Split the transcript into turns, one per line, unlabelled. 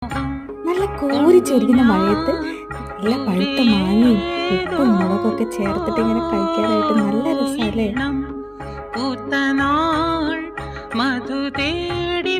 നല്ല കോരി ചൊരിയുന്ന മഴയത്ത് നല്ല പഴുത്ത മാങ്ങയും ഉപ്പും മുളകൊക്കെ ചേർത്തിട്ട് ഇങ്ങനെ കഴിക്കാനായിട്ട് നല്ല രസമല്ലേ?
പൂത്തനാൾ മധു തേടി